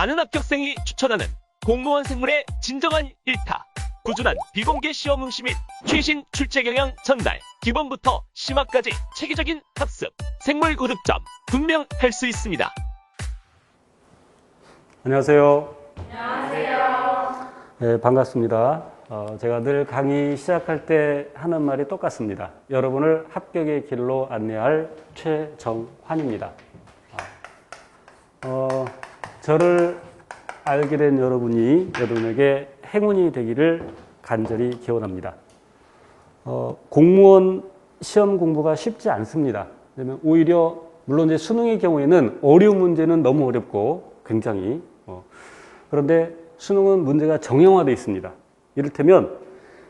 많은 합격생이 추천하는 공무원 생물의 진정한 일타. 꾸준한 비공개 시험 응시 및 최신 출제 경향 전달, 기본부터 심화까지 체계적인 학습, 생물 고득점 분명할 수 있습니다. 안녕하세요. 네, 반갑습니다. 제가 늘 강의 시작할 때 하는 말이 똑같습니다. 여러분을 합격의 길로 안내할 최정환입니다. 저를 알게 된 여러분에게 행운이 되기를 간절히 기원합니다. 공무원 시험 공부가 쉽지 않습니다. 왜냐면 오히려 물론 이제 수능의 경우에는 어려운 문제는 너무 어렵고 굉장히 그런데 수능은 문제가 정형화되어 있습니다. 이를테면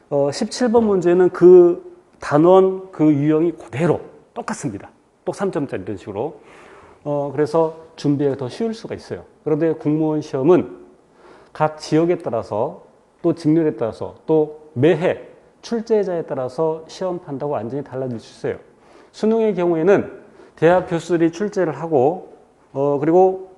17번 문제는 그 단원 그 유형이 그대로 똑같습니다. 또 3점짜리 이런 식으로. 그래서 준비가 더 쉬울 수가 있어요. 그런데 공무원 시험은 각 지역에 따라서 또 직렬에 따라서 또 매해 출제자에 따라서 시험 판다고 완전히 달라질 수 있어요. 수능의 경우에는 대학 교수들이 출제를 하고 그리고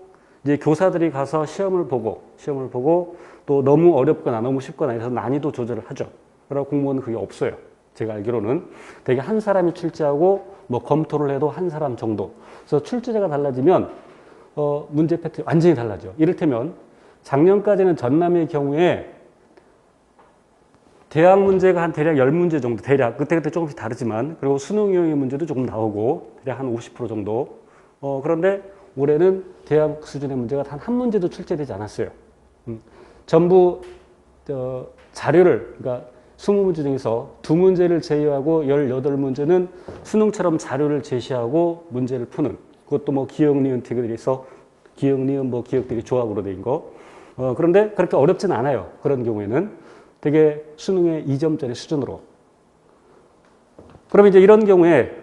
이제 교사들이 가서 시험을 보고 또 너무 어렵거나 너무 쉽거나 해서 난이도 조절을 하죠. 그러나 공무원은 그게 없어요. 제가 알기로는 되게 한 사람이 출제하고 뭐 검토를 해도 한 사람 정도. 그래서 출제자가 달라지면 문제 패턴이 완전히 달라져. 이를테면 작년까지는 전남의 경우에 대학 문제가 한 대략 10문제 정도, 대략 그때 조금씩 다르지만, 그리고 수능 유형의 문제도 조금 나오고 대략 한 50% 정도. 그런데 올해는 대학 수준의 문제가 단 한 문제도 출제되지 않았어요. 전부 자료를, 그러니까 20문제 중에서 2문제를 제외하고 18문제는 수능처럼 자료를 제시하고 문제를 푸는, 그것도 뭐 기역, 니은, 티글에서 기역, 니은, 뭐 기역들이 조합으로 된 거. 그런데 그렇게 어렵진 않아요. 그런 경우에는 되게 수능의 2점짜리 수준으로. 그러면 이제 이런 경우에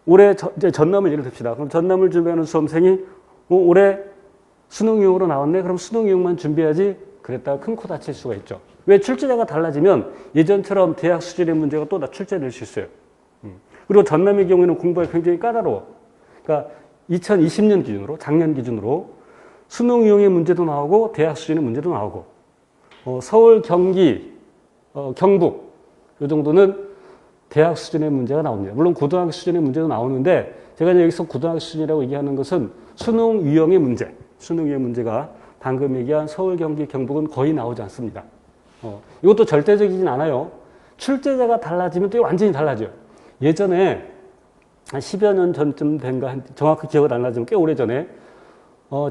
올해 이제 전남을 예를 듭시다. 그럼 전남을 준비하는 수험생이 올해 수능 유형으로 나왔네. 그럼 수능 유형만 준비하지. 그랬다가 큰 코 다칠 수가 있죠. 왜? 출제자가 달라지면 예전처럼 대학 수준의 문제가 또 다 출제될 수 있어요. 그리고 전남의 경우에는 공부가 굉장히 까다로워. 그러니까 2020년 기준으로, 작년 기준으로 수능 유형의 문제도 나오고 대학 수준의 문제도 나오고, 서울, 경기, 경북 이 정도는 대학 수준의 문제가 나옵니다. 물론 고등학교 수준의 문제도 나오는데, 제가 여기서 고등학교 수준이라고 얘기하는 것은 수능 유형의 문제, 수능 유형 문제가 방금 얘기한 서울, 경기, 경북은 거의 나오지 않습니다. 이것도 절대적이진 않아요. 출제자가 달라지면 또 완전히 달라져요. 예전에 한 10여 년 전쯤 된가, 정확히 기억은 안 나지만 꽤 오래 전에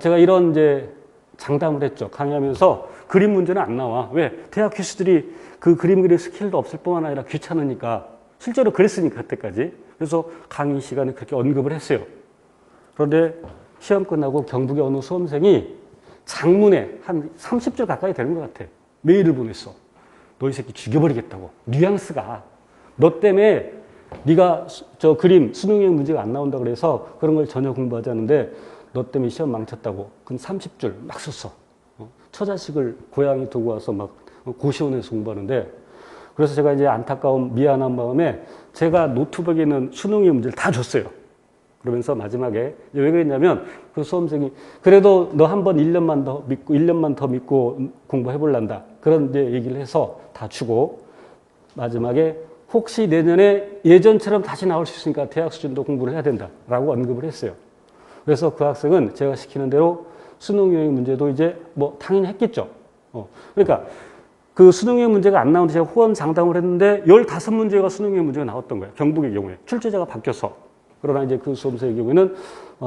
제가 이런 이제 장담을 했죠. 강의하면서 그림 문제는 안 나와. 왜? 대학 교수들이 그 그림 그릴 스킬도 없을 뿐만 아니라 귀찮으니까. 실제로 그랬으니까 그때까지. 그래서 강의 시간에 그렇게 언급을 했어요. 그런데 시험 끝나고 경북의 어느 수험생이 장문에 한 30줄 가까이 되는 것 같아. 메일을 보냈어. 너 이 새끼 죽여버리겠다고. 뉘앙스가. 너 때문에 네가 저 그림 수능형 문제가 안 나온다 그래서 그런 걸 전혀 공부하지 않는데 너 때문에 시험 망쳤다고. 그 30줄 막 썼어. 처자식을 고향에 두고 와서 막 고시원에서 공부하는데, 그래서 제가 이제 안타까운 미안한 마음에 제가 노트북에 있는 수능형 문제를 다 줬어요. 그러면서 마지막에 왜 그랬냐면 그 수험생이 그래도 너 한번 1년만 더 믿고 공부해볼란다. 그런 이제 얘기를 해서 다 주고, 마지막에 혹시 내년에 예전처럼 다시 나올 수 있으니까 대학 수준도 공부를 해야 된다라고 언급을 했어요. 그래서 그 학생은 제가 시키는 대로 수능 유형 문제도 이제 뭐 당연히 했겠죠. 그러니까 그 수능 유형 문제가 안 나오는데 제가 호언 장담을 했는데 15문제가 수능 유형 문제가 나왔던 거예요. 경북의 경우에. 출제자가 바뀌어서. 그러나 이제 그 수험생의 경우에는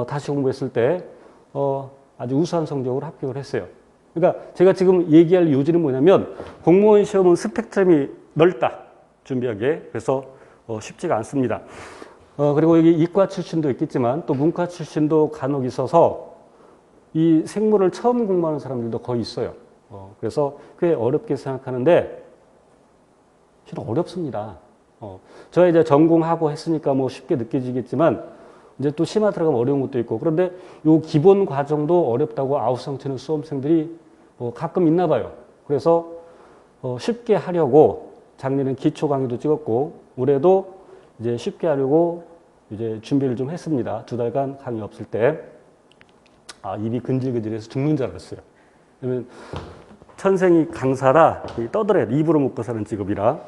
다시 공부했을 때 아주 우수한 성적으로 합격을 했어요. 그러니까 제가 지금 얘기할 요지는 뭐냐면 공무원 시험은 스펙트럼이 넓다. 준비하기에. 그래서 쉽지가 않습니다. 그리고 여기 이과 출신도 있겠지만 또 문과 출신도 간혹 있어서 이 생물을 처음 공부하는 사람들도 거의 있어요. 그래서 꽤 어렵게 생각하는데 실은 어렵습니다. 제가 이제 전공하고 했으니까 뭐 쉽게 느껴지겠지만 이제 또 심화 들어가면 어려운 것도 있고, 그런데 요 기본 과정도 어렵다고 아우성 치는 수험생들이 가끔 있나 봐요. 그래서 쉽게 하려고 작년엔 기초 강의도 찍었고 올해도 이제 쉽게 하려고 이제 준비를 좀 했습니다. 2달간 강의 없을 때. 입이 근질근질해서 죽는 줄 알았어요. 왜냐면 천생이 강사라 떠들어야 돼. 입으로 먹고 사는 직업이라.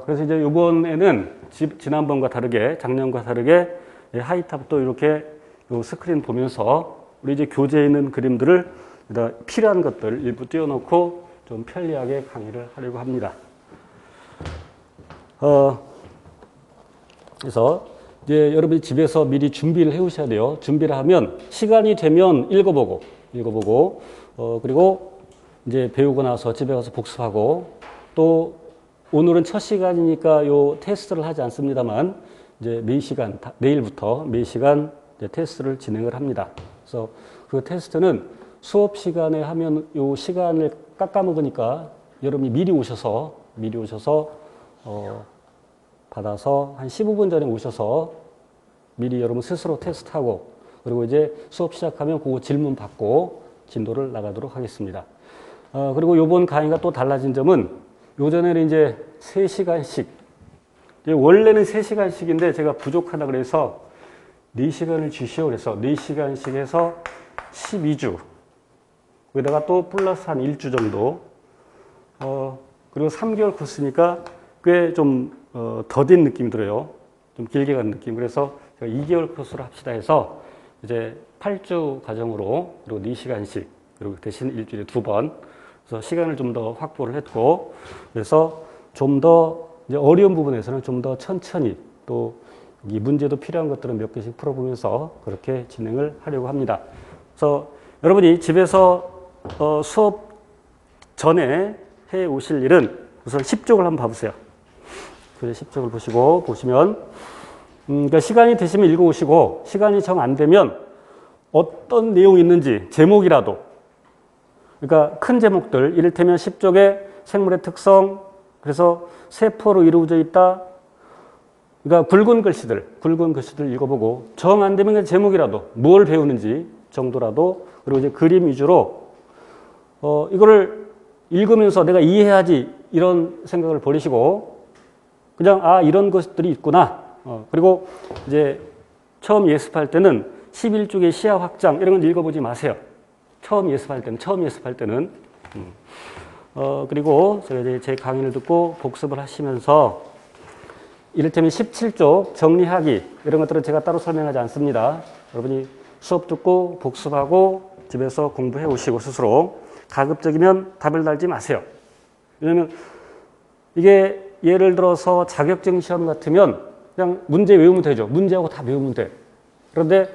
그래서 이제 이번에는 지난번과 다르게, 작년과 다르게 하이탑도 이렇게 요 스크린 보면서 우리 이제 교재에 있는 그림들을 필요한 것들 일부 띄워놓고 좀 편리하게 강의를 하려고 합니다. 그래서 이제 여러분이 집에서 미리 준비를 해 오셔야 돼요. 준비를 하면 시간이 되면 읽어보고, 그리고 이제 배우고 나서 집에 가서 복습하고, 또 오늘은 첫 시간이니까 요 테스트를 하지 않습니다만, 이제 매 시간, 내일부터 매 시간 이제 테스트를 진행을 합니다. 그래서 그 테스트는 수업 시간에 하면 요 시간을 깎아먹으니까 여러분이 미리 오셔서 받아서 한 15분 전에 오셔서 미리 여러분 스스로 테스트하고, 그리고 이제 수업 시작하면 그거 질문 받고 진도를 나가도록 하겠습니다. 그리고 요번 강의가 또 달라진 점은 요전에는 이제 3시간씩, 원래는 3시간씩인데 제가 부족하다 그래서 4시간을 주시오 그래서 4시간씩 해서 12주, 거기다가 또 플러스 한 1주 정도, 그리고 3개월 코스니까 꽤 좀 더딘 느낌이 들어요. 좀 길게 가는 느낌. 그래서 제가 2개월 코스로 합시다 해서 이제 8주 과정으로, 그리고 4시간씩, 그리고 대신 일주일에 2번, 그래서 시간을 좀 더 확보를 했고, 그래서 좀 더 이제 어려운 부분에서는 좀 더 천천히, 또 이 문제도 필요한 것들은 몇 개씩 풀어보면서 그렇게 진행을 하려고 합니다. 그래서 여러분이 집에서 수업 전에 해 오실 일은 우선 10쪽을 한번 봐보세요. 그 10쪽을 보시면, 그러니까 시간이 되시면 읽어오시고, 시간이 정 안 되면 어떤 내용이 있는지 제목이라도, 그러니까 큰 제목들, 이를테면 10쪽의 생물의 특성, 그래서 세포로 이루어져 있다, 그러니까 굵은 글씨들 읽어보고, 정 안 되면 그냥 제목이라도, 뭘 배우는지 정도라도, 그리고 이제 그림 위주로, 이거를 읽으면서 내가 이해해야지 이런 생각을 버리시고, 그냥, 이런 것들이 있구나. 그리고 이제 처음 예습할 때는 11쪽의 시야 확장, 이런 건 읽어보지 마세요. 처음 예습할 때는. 그리고 제가 이제 제 강의를 듣고 복습을 하시면서, 이를테면 17쪽 정리하기, 이런 것들은 제가 따로 설명하지 않습니다. 여러분이 수업 듣고 복습하고 집에서 공부해 오시고 스스로 가급적이면 답을 달지 마세요. 왜냐면 이게 예를 들어서 자격증 시험 같으면 그냥 문제 외우면 되죠. 문제하고 다 외우면 돼. 그런데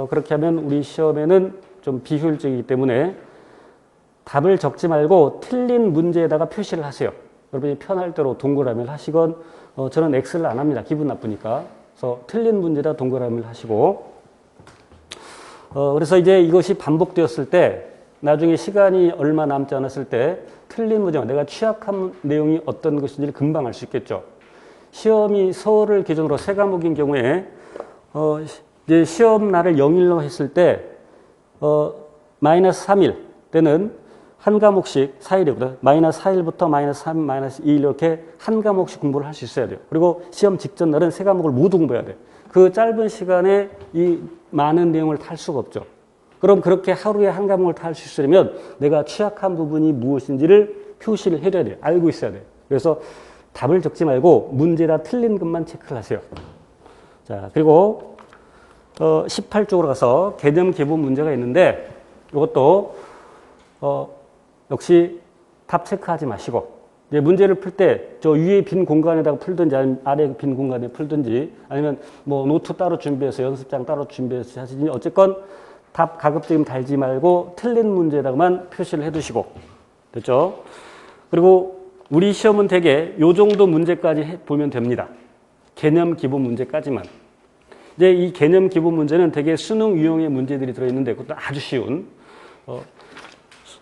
그렇게 하면 우리 시험에는 좀 비효율적이기 때문에 답을 적지 말고 틀린 문제에다가 표시를 하세요. 여러분이 편할 대로 동그라미를 하시건, 저는 X를 안 합니다. 기분 나쁘니까. 그래서 틀린 문제에다 동그라미를 하시고, 그래서 이제 이것이 반복되었을 때, 나중에 시간이 얼마 남지 않았을 때 틀린 문제, 내가 취약한 내용이 어떤 것인지를 금방 알 수 있겠죠. 시험이 서울을 기준으로 3과목인 경우에 이제 시험 날을 0일로 했을 때 마이너스 3일 때는 한 과목씩 4일이거든. 마이너스 4일부터 마이너스 3, 마이너스 2일 이렇게 한 과목씩 공부를 할 수 있어야 돼요. 그리고 시험 직전 날은 3과목을 모두 공부해야 돼. 그 짧은 시간에 이 많은 내용을 다 할 수가 없죠. 그럼 그렇게 하루에 한 과목을 다 할 수 있으려면 내가 취약한 부분이 무엇인지를 표시를 해줘야 돼요. 알고 있어야 돼요. 그래서 답을 적지 말고 문제다 틀린 것만 체크를 하세요. 자, 그리고 18쪽으로 가서 개념 기본 문제가 있는데, 이것도 역시 답 체크하지 마시고, 이제 문제를 풀 때 저 위에 빈 공간에다가 풀든지 아니면 아래 빈 공간에 풀든지, 아니면 뭐 노트 따로 준비해서 연습장 따로 준비해서 하시든지, 어쨌건 답 가급적이면 달지 말고 틀린 문제에다가만 표시를 해두시고, 됐죠? 그리고 우리 시험은 대개 요 정도 문제까지 보면 됩니다. 개념 기본 문제까지만. 이제 이 개념 기본 문제는 대개 수능 유형의 문제들이 들어있는데, 그것도 아주 쉬운,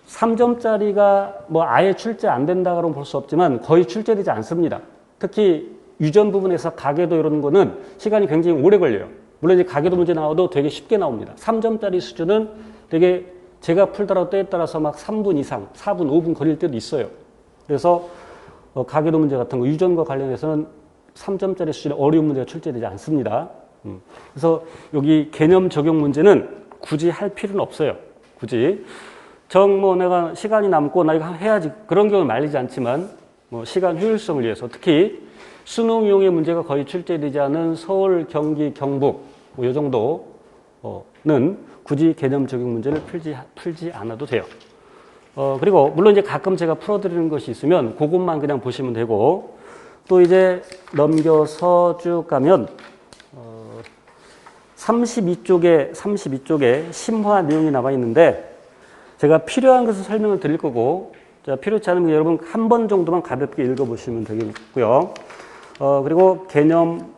3점짜리가 뭐 아예 출제 안 된다고는 볼 수 없지만 거의 출제되지 않습니다. 특히 유전 부분에서 가계도 이런 거는 시간이 굉장히 오래 걸려요. 물론 이제 가계도 문제 나와도 되게 쉽게 나옵니다. 3점짜리 수준은 되게 제가 풀더라도 때에 따라서 막 3분 이상, 4분, 5분 걸릴 때도 있어요. 그래서 가계도 문제 같은 거 유전과 관련해서는 3점짜리 수준의 어려운 문제가 출제되지 않습니다. 그래서 여기 개념 적용 문제는 굳이 할 필요는 없어요. 굳이. 뭐 내가 시간이 남고 나 이거 해야지. 그런 경우는 말리지 않지만 뭐 시간 효율성을 위해서 특히 수능 이용의 문제가 거의 출제되지 않은 서울, 경기, 경북 뭐 이 정도는 굳이 개념 적용 문제를 풀지 않아도 돼요. 그리고 물론 이제 가끔 제가 풀어드리는 것이 있으면 그것만 그냥 보시면 되고 또 이제 넘겨서 쭉 가면 32쪽에 심화 내용이 남아 있는데 제가 필요한 것을 설명을 드릴 거고 자, 필요치 않으면 여러분 한 번 정도만 가볍게 읽어보시면 되겠고요. 그리고 개념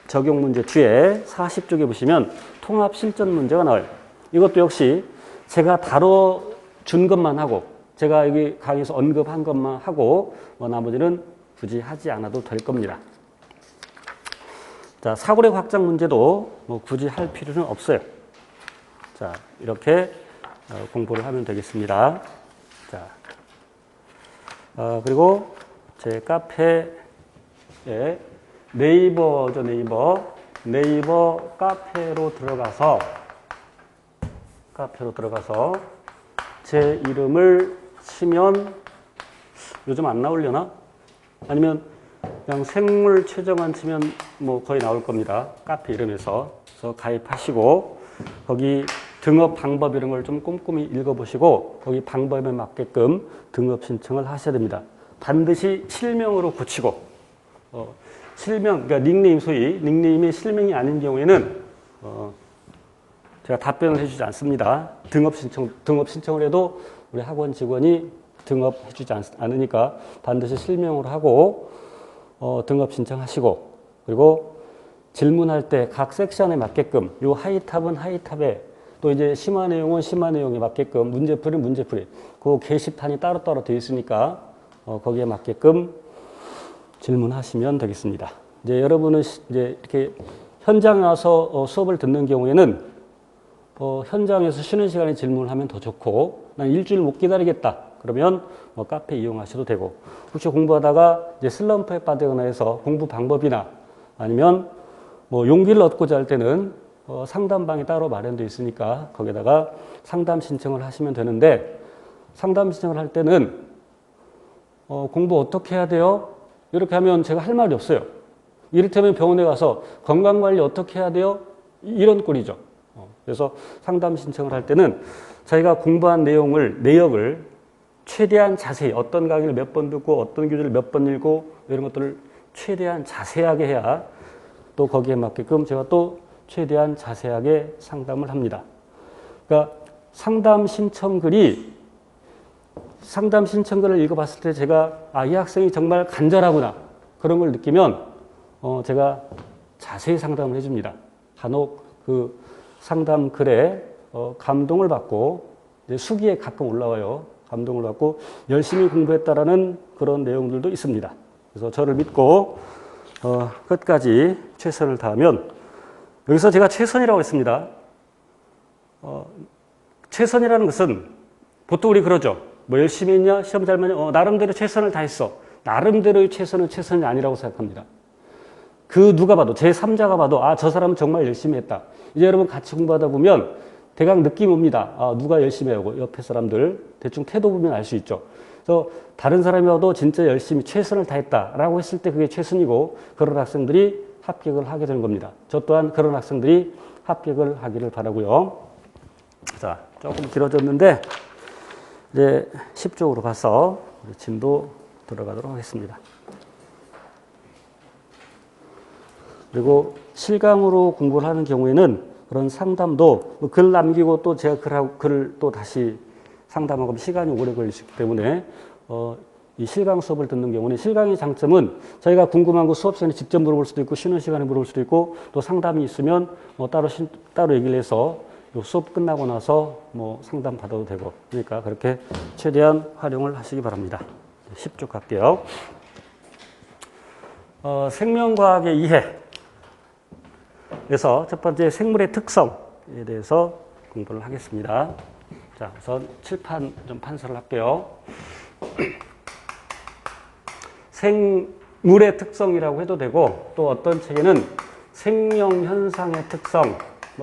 적용 문제 뒤에 40쪽에 보시면 통합 실전 문제가 나와요. 이것도 역시 제가 다뤄준 것만 하고 제가 여기 강의에서 언급한 것만 하고 나머지는 굳이 하지 않아도 될 겁니다. 자, 사고력 확장 문제도 뭐 굳이 할 필요는 없어요. 자, 이렇게 공부를 하면 되겠습니다. 자, 그리고 제 카페에 네이버죠, 네이버 카페로 들어가서 제 이름을 치면 요즘 안 나오려나? 아니면 그냥 생물 최정환 치면 뭐 거의 나올 겁니다. 카페 이름에서. 그래서 가입하시고 거기 등업 방법 이런 걸 좀 꼼꼼히 읽어보시고 거기 방법에 맞게끔 등업 신청을 하셔야 됩니다. 반드시 실명으로 붙이고 실명, 그러니까 닉네임 소위 닉네임이 실명이 아닌 경우에는 제가 답변을 해주지 않습니다. 등업 신청을 해도 우리 학원 직원이 등업해주지 않으니까 반드시 실명으로 하고 등업 신청하시고 그리고 질문할 때 각 섹션에 맞게끔 요 하이탑은 하이탑에 또 이제 심화 내용은 심화 내용에 맞게끔 문제풀이는 문제풀이 그 게시판이 따로따로 되어 있으니까 거기에 맞게끔 질문하시면 되겠습니다. 이제 여러분은 이제 이렇게 현장에 와서 수업을 듣는 경우에는 현장에서 쉬는 시간에 질문을 하면 더 좋고 난 일주일 못 기다리겠다. 그러면 카페 이용하셔도 되고 혹시 공부하다가 이제 슬럼프에 빠지거나 해서 공부 방법이나 아니면 용기를 얻고자 할 때는 상담방이 따로 마련되어 있으니까 거기다가 상담 신청을 하시면 되는데 상담 신청을 할 때는 공부 어떻게 해야 돼요? 이렇게 하면 제가 할 말이 없어요. 이를테면 병원에 가서 건강관리 어떻게 해야 돼요? 이런 꼴이죠. 그래서 상담 신청을 할 때는 자기가 공부한 내역을 최대한 자세히 어떤 강의를 몇 번 듣고 어떤 교재를 몇 번 읽고 이런 것들을 최대한 자세하게 해야 또 거기에 맞게끔 제가 또 최대한 자세하게 상담을 합니다. 그러니까 상담 신청글을 읽어봤을 때 제가 이 학생이 정말 간절하구나 그런 걸 느끼면 제가 자세히 상담을 해줍니다. 간혹 그 상담 글에 감동을 받고 이제 수기에 가끔 올라와요. 감동을 받고 열심히 공부했다라는 그런 내용들도 있습니다. 그래서 저를 믿고 끝까지 최선을 다하면 여기서 제가 최선이라고 했습니다. 최선이라는 것은 보통 우리 그러죠. 뭐 열심히 했냐? 시험 잘 봤냐? 나름대로 최선을 다했어. 나름대로의 최선은 최선이 아니라고 생각합니다. 그 누가 봐도 제3자가 봐도 저 사람은 정말 열심히 했다. 이제 여러분 같이 공부하다 보면 대강 느낌 옵니다. 누가 열심히 하고 옆에 사람들 대충 태도 보면 알 수 있죠. 그래서 다른 사람이 와도 진짜 열심히 최선을 다했다라고 했을 때 그게 최선이고 그런 학생들이 합격을 하게 되는 겁니다. 저 또한 그런 학생들이 합격을 하기를 바라고요. 자, 조금 길어졌는데 이제 10쪽으로 가서 우리 진도 들어가도록 하겠습니다. 그리고 실강으로 공부를 하는 경우에는 그런 상담도 글 남기고 또 제가 글을 또 다시 상담하고 시간이 오래 걸릴 수 있기 때문에 이 실강 수업을 듣는 경우는 실강의 장점은 저희가 궁금한 거 수업 시간에 직접 물어볼 수도 있고 쉬는 시간에 물어볼 수도 있고 또 상담이 있으면 따로 얘기를 해서 수업 끝나고 나서 상담 받아도 되고 그러니까 그렇게 최대한 활용을 하시기 바랍니다. 10쪽 갈게요. 생명과학의 이해 그래서 첫 번째 생물의 특성에 대해서 공부를 하겠습니다. 자, 우선 칠판 좀 판서를 할게요. 생물의 특성이라고 해도 되고 또 어떤 책에는 생명현상의 특성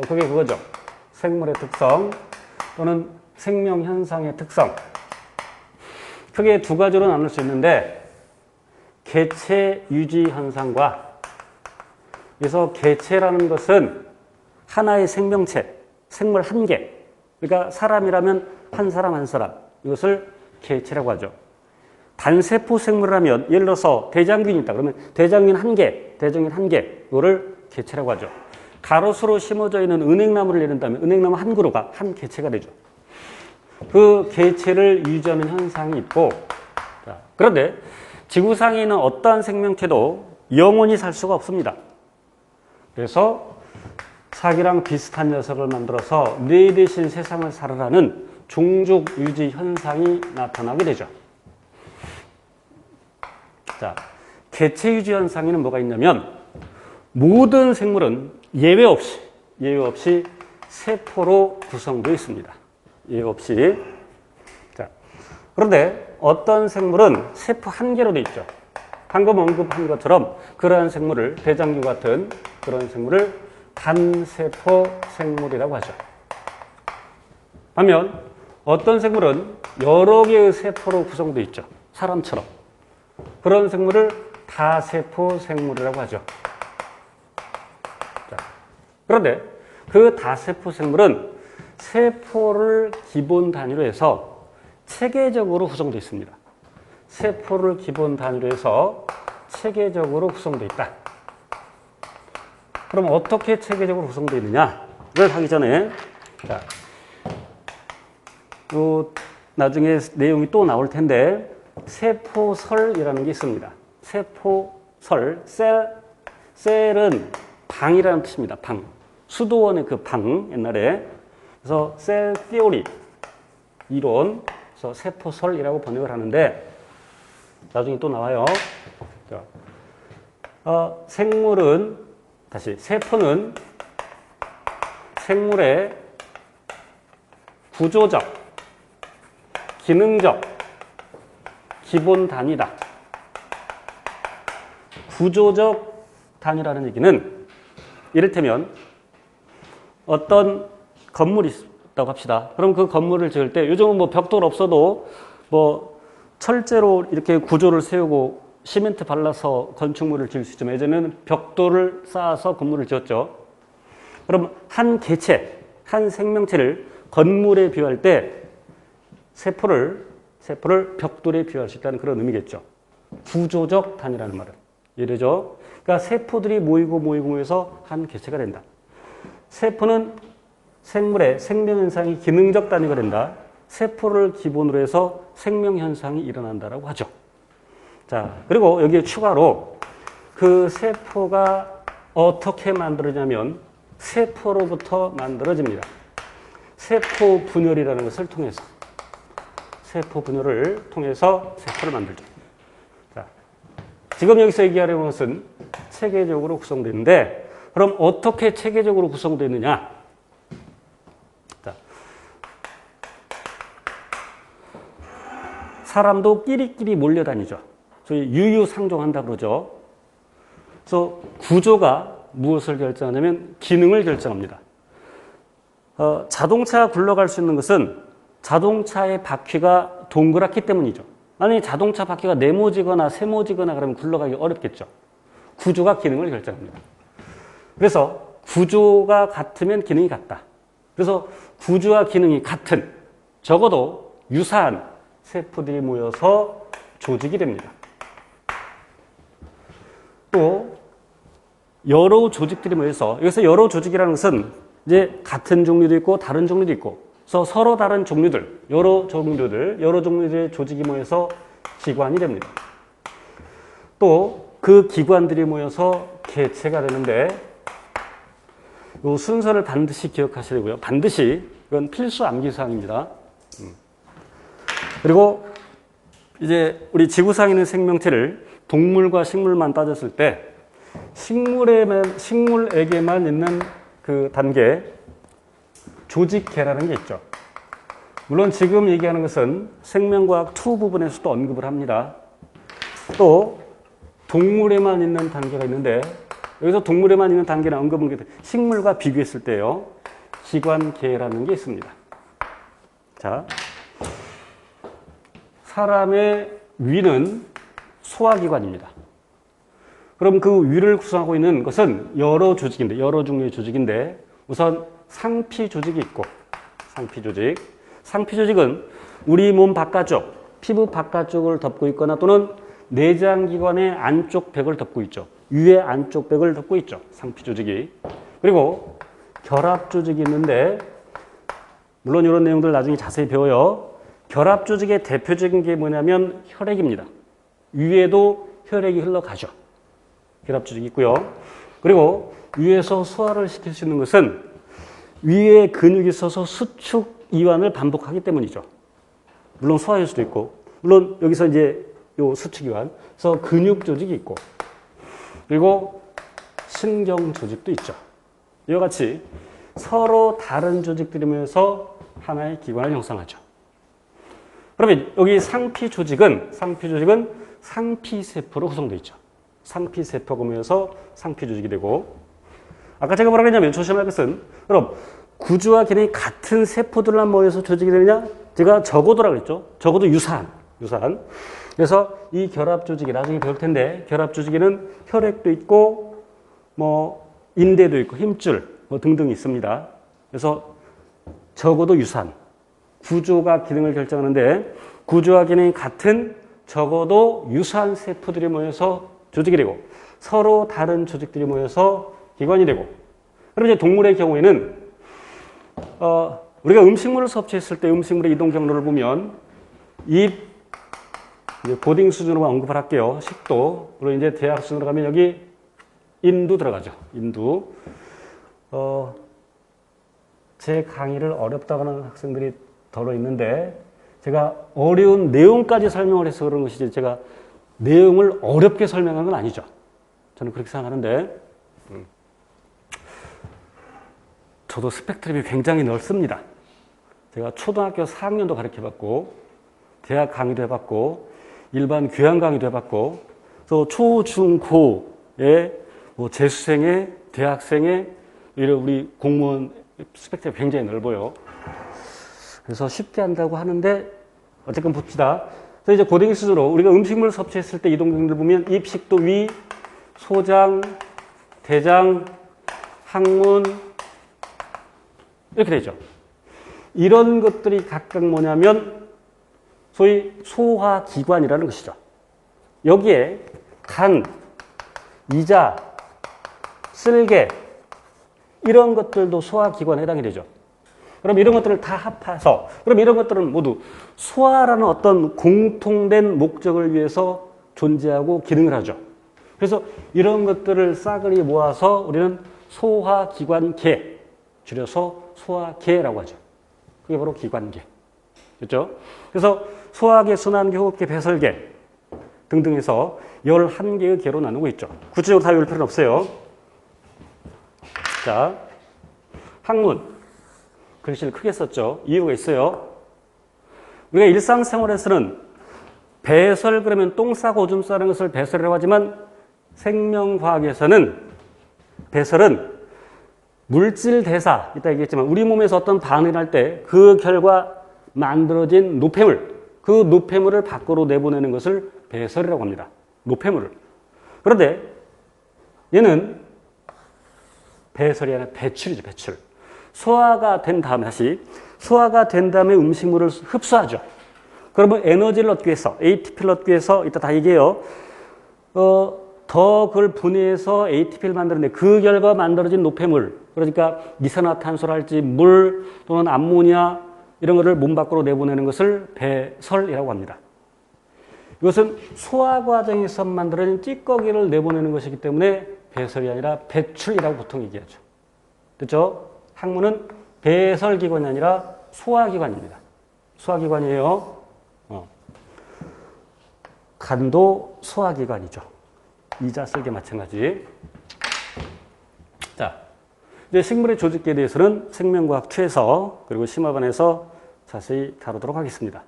그게 그거죠. 생물의 특성 또는 생명 현상의 특성. 크게 두 가지로 나눌 수 있는데 개체 유지 현상과 그래서 개체라는 것은 하나의 생명체, 생물 한 개. 그러니까 사람이라면 한 사람 한 사람. 이것을 개체라고 하죠. 단세포 생물이라면 예를 들어서 대장균이 있다. 그러면 대장균 한 개, 대장균 한 개. 이거를 개체라고 하죠. 가로수로 심어져 있는 은행나무를 예른다면 은행나무 한 그루가 한 개체가 되죠. 그 개체를 유지하는 현상이 있고 자, 그런데 지구상에 있는 어떠한 생명체도 영원히 살 수가 없습니다. 그래서 사기랑 비슷한 녀석을 만들어서 내 대신 세상을 살아라는 종족 유지 현상이 나타나게 되죠. 자, 개체 유지 현상에는 뭐가 있냐면 모든 생물은 예외 없이 세포로 구성되어 있습니다. 예외 없이. 자, 그런데 어떤 생물은 세포 한 개로 되어 있죠. 방금 언급한 것처럼 그러한 생물을 대장균 같은 그런 생물을 단세포 생물이라고 하죠. 반면 어떤 생물은 여러 개의 세포로 구성되어 있죠. 사람처럼. 그런 생물을 다세포 생물이라고 하죠. 자, 그런데 그 다세포 생물은 세포를 기본 단위로 해서 체계적으로 구성되어 있습니다. 세포를 기본 단위로 해서 체계적으로 구성되어 있다. 그럼 어떻게 체계적으로 구성되어 있느냐를 하기 전에 자, 나중에 내용이 또 나올 텐데 세포설이라는 게 있습니다. 세포설, 셀은 방이라는 뜻입니다. 방. 수도원의 그 방, 옛날에. 그래서 셀 티오리, 이론, 그래서 세포설이라고 번역을 하는데 나중에 또 나와요. 세포는 생물의 구조적, 기능적, 기본 단위다. 구조적 단위라는 얘기는 이를테면 어떤 건물이 있다고 합시다. 그럼 그 건물을 지을 때 요즘은 뭐 벽돌 없어도 뭐 철제로 이렇게 구조를 세우고 시멘트 발라서 건축물을 지을 수 있지만 예전에는 벽돌을 쌓아서 건물을 지었죠. 그럼 한 개체, 한 생명체를 건물에 비유할 때 세포를 벽돌에 비유할 수 있다는 그런 의미겠죠. 구조적 단위라는 말은. 이래죠. 그러니까 세포들이 모이고 한 개체가 된다. 세포는 생물의 생명현상이 기능적 단위가 된다. 세포를 기본으로 해서 생명현상이 일어난다라고 하죠. 자, 그리고 여기에 추가로 그 세포가 어떻게 만들어지냐면 세포로부터 만들어집니다. 세포 분열이라는 것을 통해서. 세포 분열을 통해서 세포를 만들죠. 자, 지금 여기서 얘기하려는 것은 체계적으로 구성되는데 그럼 어떻게 체계적으로 구성되어 있느냐? 자, 사람도 끼리끼리 몰려다니죠. 소위 유유상종한다 그러죠. 그래서 구조가 무엇을 결정하냐면 기능을 결정합니다. 자동차가 굴러갈 수 있는 것은 자동차의 바퀴가 동그랗기 때문이죠. 만약에 자동차 바퀴가 네모지거나 세모지거나 그러면 굴러가기 어렵겠죠. 구조가 기능을 결정합니다. 그래서 구조가 같으면 기능이 같다. 그래서 구조와 기능이 같은, 적어도 유사한 세포들이 모여서 조직이 됩니다. 또 여러 조직들이 모여서, 여기서 여러 조직이라는 것은 이제 같은 종류도 있고 다른 종류도 있고, 그래서 서로 다른 종류들, 여러 종류들의 조직이 모여서 기관이 됩니다. 또 그 기관들이 모여서 개체가 되는데 이 순서를 반드시 기억하시려고요. 반드시. 이건 필수 암기사항입니다. 그리고 이제 우리 지구상에 있는 생명체를 동물과 식물만 따졌을 때 식물에게만 있는 그 단계, 조직계라는 게 있죠. 물론 지금 얘기하는 것은 생명과학 2 부분에서도 언급을 합니다. 또 동물에만 있는 단계가 있는데 여기서 동물에만 있는 단계는 언급은 식물과 비교했을 때요. 기관계라는 게 있습니다. 자, 사람의 위는 소화기관입니다. 그럼 그 위를 구성하고 있는 것은 여러 조직인데, 여러 종류의 조직인데, 우선 상피 조직이 있고, 상피 조직. 상피 조직은 우리 몸 바깥쪽, 피부 바깥쪽을 덮고 있거나 또는 내장기관의 안쪽 벽을 덮고 있죠. 위의 안쪽 벽을 덮고 있죠. 상피 조직이. 그리고 결합 조직이 있는데, 물론 이런 내용들 나중에 자세히 배워요. 결합 조직의 대표적인 게 뭐냐면 혈액입니다. 위에도 혈액이 흘러가죠. 결합 조직이 있고요. 그리고 위에서 소화를 시킬 수 있는 것은 위에 근육이 있어서 수축 이완을 반복하기 때문이죠. 물론 소화할 수도 있고, 물론 여기서 이제 요 수축 이완, 그래서 근육 조직이 있고, 그리고 신경 조직도 있죠. 이와 같이 서로 다른 조직들이 모여서 하나의 기관을 형성하죠. 그러면 여기 상피 조직은 상피세포로 구성되어 있죠. 상피세포가 모여서 상피 조직이 되고, 아까 제가 뭐라고 했냐면 조심할 것은, 그럼 구조와 기능이 같은 세포들만 모여서 조직이 되느냐? 제가 적어도라고 했죠. 적어도 유사한. 그래서 이 결합 조직이 나중에 배울 텐데, 결합 조직에는 혈액도 있고, 뭐 인대도 있고, 힘줄 뭐 등등 있습니다. 그래서 적어도 유사한. 구조가 기능을 결정하는데, 구조와 기능이 같은 적어도 유사한 세포들이 모여서 조직이 되고, 서로 다른 조직들이 모여서 기관이 되고, 그럼 이제 동물의 경우에는 우리가 음식물을 섭취했을 때 음식물의 이동 경로를 보면 입, 이제 고딩 수준으로 언급을 할게요. 식도. 그리고 이제 대학 수준으로 가면 여기 인두 들어가죠. 인두. 제 강의를 어렵다고 하는 학생들이 더러 있는데, 제가 어려운 내용까지 설명을 해서 그런 것이지 제가 내용을 어렵게 설명한 건 아니죠. 저는 그렇게 생각하는데, 저도 스펙트럼이 굉장히 넓습니다. 제가 초등학교 4학년도 가르쳐봤고, 대학 강의도 해봤고, 일반 교양 강의도 해봤고, 또 초, 중, 고의 뭐 재수생의, 대학생의 이런 우리 공무원 스펙트럼이 굉장히 넓어요. 그래서 쉽게 한다고 하는데, 어쨌든 봅시다. 그래서 이제 고등이 수준으로 우리가 음식물을 섭취했을 때 이동 경로를 보면 입, 식도, 위, 소장, 대장, 항문, 이렇게 되죠. 이런 것들이 각각 뭐냐면 소위 소화기관이라는 것이죠. 여기에 간, 이자, 쓸개 이런 것들도 소화기관에 해당이 되죠. 그럼 이런 것들을 다 합해서, 그럼 이런 것들은 모두 소화라는 어떤 공통된 목적을 위해서 존재하고 기능을 하죠. 그래서 이런 것들을 싸그리 모아서 우리는 소화기관계, 줄여서 소화계라고 하죠. 그게 바로 기관계. 그렇죠? 그래서 소화계, 순환계, 호흡계, 배설계 등등 해서 11개의 계로 나누고 있죠. 구체적으로 다 외울 필요는 없어요. 자, 항문. 글씨를 크게 썼죠. 이유가 있어요. 우리가 일상생활에서는 배설 그러면 똥 싸고 오줌 싸는 것을 배설이라고 하지만 생명과학에서는 배설은 물질 대사, 이따 얘기했지만 우리 몸에서 어떤 반응을 할 때 그 결과 만들어진 노폐물, 그 노폐물을 밖으로 내보내는 것을 배설이라고 합니다. 노폐물을. 그런데 얘는 배설이 아니라 배출이죠, 배출. 소화가 된 다음에 소화가 된 다음에 음식물을 흡수하죠. 그러면 에너지를 얻기 위해서, ATP를 얻기 위해서, 이따 다 얘기해요. 더 그걸 분해해서 ATP를 만드는데 그 결과 만들어진 노폐물, 그러니까 이산화탄소랄지 물 또는 암모니아 이런 거를 몸 밖으로 내보내는 것을 배설이라고 합니다. 이것은 소화 과정에서 만들어진 찌꺼기를 내보내는 것이기 때문에 배설이 아니라 배출이라고 보통 얘기하죠. 그렇죠? 항문은 배설기관이 아니라 소화기관입니다. 소화기관이에요. 간도 소화기관이죠. 이자, 쓸개 마찬가지. 자, 이제 식물의 조직계에 대해서는 생명과학 2에서 그리고 심화반에서 자세히 다루도록 하겠습니다.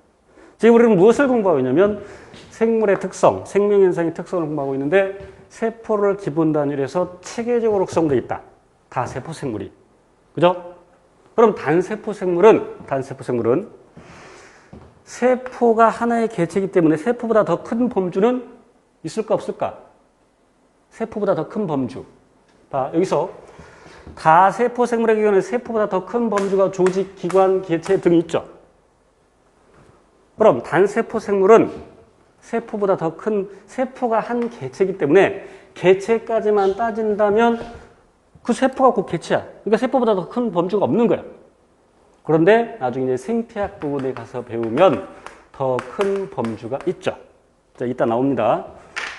지금 우리는 무엇을 공부하고 있냐면 생물의 특성, 생명현상의 특성을 공부하고 있는데 세포를 기본 단위로 해서 체계적으로 구성되어 있다. 다 세포 생물이. 그죠? 그럼 단세포 생물은 세포가 하나의 개체이기 때문에 세포보다 더 큰 범주는 있을까 없을까? 세포보다 더 큰 범주. 봐, 여기서 다세포 생물의 경우는 세포보다 더 큰 범주가 조직, 기관, 개체 등이 있죠. 그럼 단세포 생물은 세포보다 더 큰 세포가 한 개체이기 때문에 개체까지만 따진다면 그 세포가 곧 개체야. 그러니까 세포보다 더 큰 범주가 없는 거야. 그런데 나중에 이제 생태학 부분에 가서 배우면 더 큰 범주가 있죠. 자, 이따 나옵니다.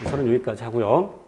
우선은 여기까지 하고요.